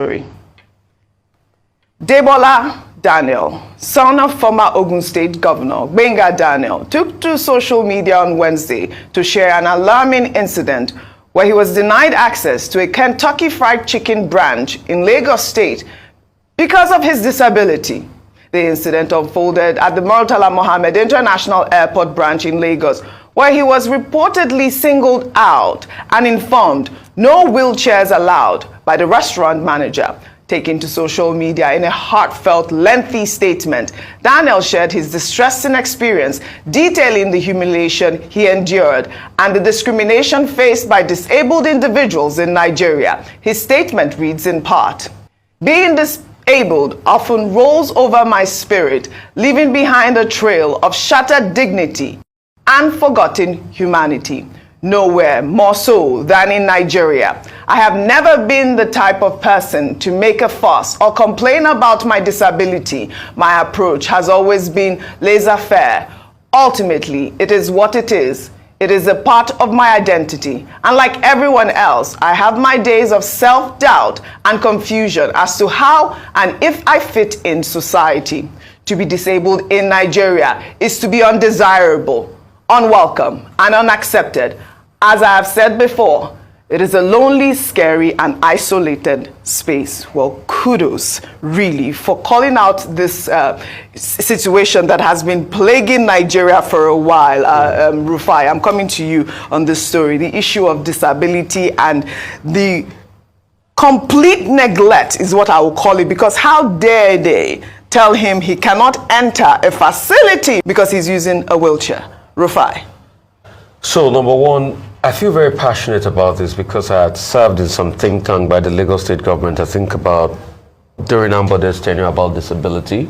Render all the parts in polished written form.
story. Demola Daniel, son of former Ogun State Governor Demola Daniel, took to social media on Wednesday to share an alarming incident where he was denied access to a Kentucky Fried Chicken branch in Lagos State because of his disability. The incident unfolded at the Murtala Mohammed International Airport branch in Lagos, where he was reportedly singled out and informed no wheelchairs allowed by the restaurant manager. Taken to social media in a heartfelt, lengthy statement, Daniel shared his distressing experience, detailing the humiliation he endured and the discrimination faced by disabled individuals in Nigeria. His statement reads in part, "Being disabled often rolls over my spirit, leaving behind a trail of shattered dignity and forgotten humanity. Nowhere more so than in Nigeria. I have never been the type of person to make a fuss or complain about my disability. My approach has always been laissez-faire. Ultimately, it is what it is. It is a part of my identity. And like everyone else, I have my days of self-doubt and confusion as to how and if I fit in society. To be disabled in Nigeria is to be undesirable, unwelcome, and unaccepted. As I have said before, it is a lonely, scary, and isolated space." Well, kudos, really, for calling out this situation that has been plaguing Nigeria for a while. Rufai, I'm coming to you on this story. The issue of disability and the complete neglect is what I will call it, because how dare they tell him he cannot enter a facility because he's using a wheelchair? Rufai. So, number one, I feel very passionate about this because I had served in some think tank by the Lagos State government, I think about during Ambode's tenure, about disability.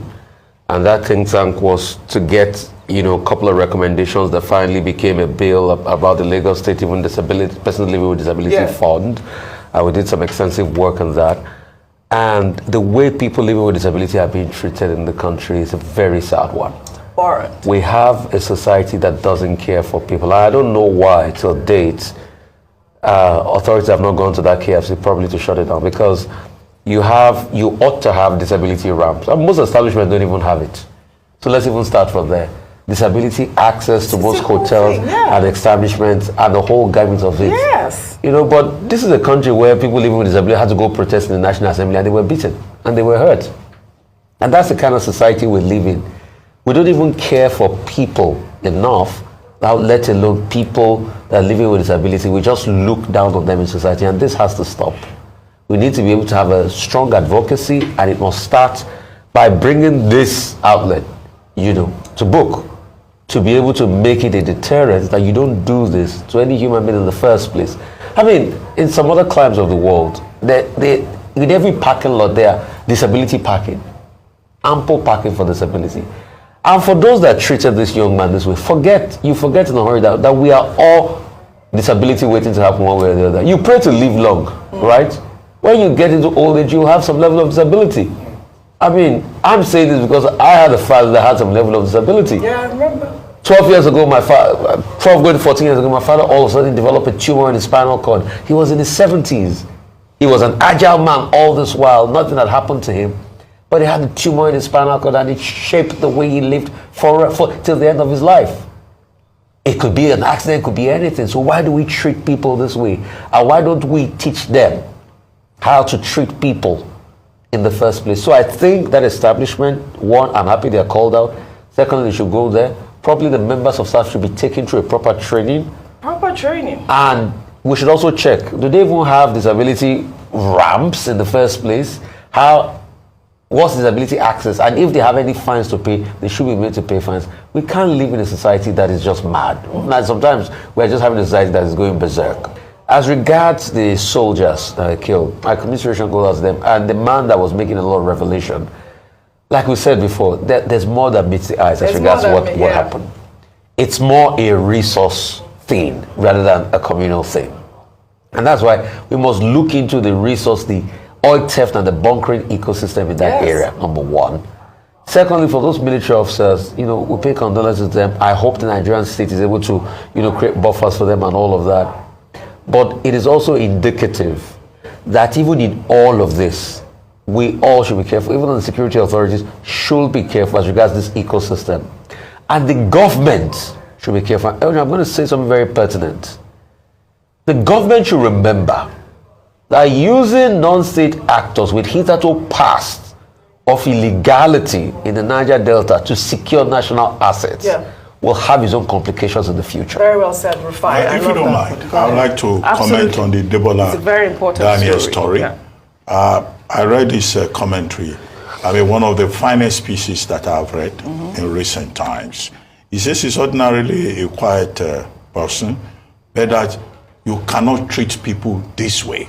And that think tank was to get, a couple of recommendations that finally became a bill about the Lagos State even disability, persons living with disability fund. We did some extensive work on that. And the way people living with disability are being treated in the country is a very sad one. We have a society that doesn't care for people. I don't know why, till date, authorities have not gone to that KFC probably to shut it down, because you ought to have disability ramps. And most establishments don't even have it. So let's even start from there. Disability access to most hotels and establishments and the whole gamut of it. Yes. But this is a country where people living with disability had to go protest in the National Assembly and they were beaten and they were hurt. And that's the kind of society we live in. We don't even care for people enough, let alone people that are living with disability. We just look down on them in society, and this has to stop. We need to be able to have a strong advocacy, and it must start by bringing this outlet, to book, to be able to make it a deterrent that you don't do this to any human being in the first place. I mean, in some other climes of the world, in every parking lot there are disability parking, ample parking for disability. And for those that treated this young man this way, you forget in a hurry that we are all disability waiting to happen one way or the other. You pray to live long, right? When you get into old age, you have some level of disability. I mean, I'm saying this because I had a father that had some level of disability. Yeah, I remember. 12 years ago, 12 going to 14 years ago, my father all of a sudden developed a tumor in his spinal cord. He was in his 70s. He was an agile man all this while. Nothing had happened to him. But he had a tumor in his spinal cord and it shaped the way he lived till the end of his life. It could be an accident, it could be anything. So why do we treat people this way? And why don't we teach them how to treat people in the first place? So I think that establishment, one, I'm happy they're called out. Secondly, they should go there. Probably the members of staff should be taken through a proper training. Proper training. And we should also check, do they even have disability ramps in the first place? What's disability access? And if they have any fines to pay, they should be made to pay fines. We can't live in a society that is just mad. Now, sometimes we're just having a society that is going berserk. As regards the soldiers that are killed, my commiseration goes out to them. And the man that was making a lot of revelation, like we said before, there's more that meets the eyes as regards what happened. It's more a resource thing rather than a communal thing. And that's why we must look into the resource, the oil theft and the bunkering ecosystem in that area, number one. Secondly, for those military officers, we pay condolences to them. I hope the Nigerian state is able to, create buffers for them and all of that. But it is also indicative that even in all of this, we all should be careful. Even the security authorities should be careful as regards this ecosystem. And the government should be careful. I'm going to say something very pertinent. The government should remember that using non-state actors with hitherto past of illegality in the Niger Delta to secure national assets will have its own complications in the future. Very well said, Rufai. If you don't mind, I would like to comment on the Demola Daniel story. I read his commentary. I mean, one of the finest pieces that I've read in recent times. He says he's ordinarily a quiet person, but that you cannot treat people this way.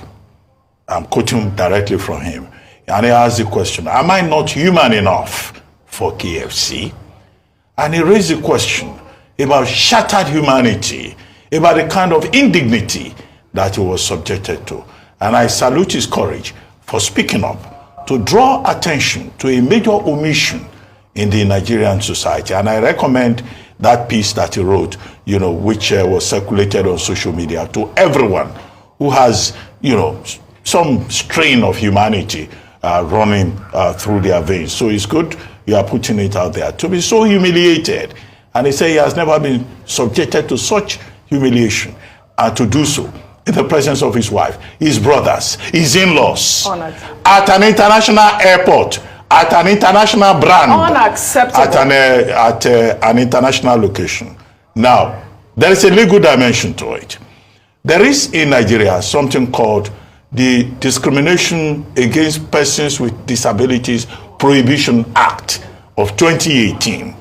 I'm quoting directly from him. And he asked the question, am I not human enough for KFC? And he raised the question about shattered humanity, about the kind of indignity that he was subjected to. And I salute his courage for speaking up to draw attention to a major omission in the Nigerian society. And I recommend that piece that he wrote, which was circulated on social media to everyone who has, some strain of humanity running through their veins. So it's good you are putting it out there. To be so humiliated, and he said he has never been subjected to such humiliation, and to do so in the presence of his wife, his brothers, his in-laws, at an international airport, at an international brand, unacceptable, at an international location. Now, there is a legal dimension to it. There is in Nigeria something called the Discrimination Against Persons with Disabilities Prohibition Act of 2018.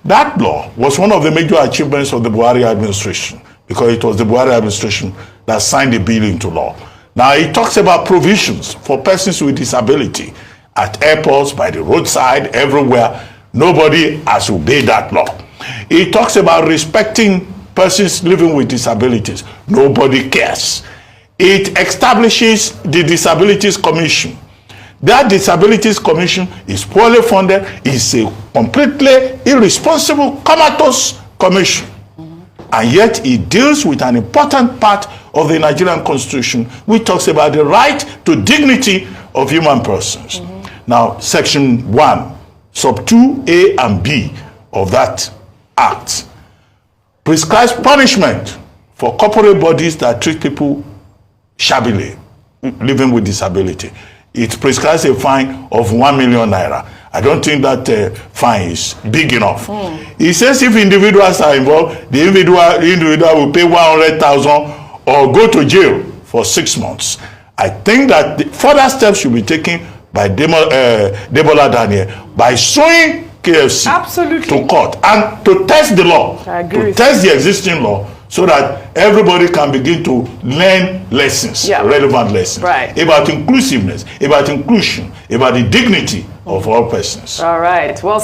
That law was one of the major achievements of the Buhari administration, because it was the Buhari administration that signed the bill into law. Now, it talks about provisions for persons with disability at airports, by the roadside, everywhere. Nobody has obeyed that law. It talks about respecting persons living with disabilities. Nobody cares. It establishes the Disabilities Commission. That Disabilities Commission is poorly funded. It's a completely irresponsible, comatose commission. And yet it deals with an important part of the Nigerian Constitution, which talks about the right to dignity of human persons. Now, Section 1, Sub 2A and B of that Act prescribes punishment for corporate bodies that treat people shabbily, living with disability. It prescribes a fine of 1 million naira. I don't think that fine is big enough. It says if individuals are involved, the individual will pay 100,000 or go to jail for 6 months. I think that the further steps should be taken by Demola Daniel by suing KFC to court and to test the law, to test the existing law, so that everybody can begin to learn lessons, relevant lessons, about inclusiveness, about inclusion, about the dignity of all persons. All right. Well.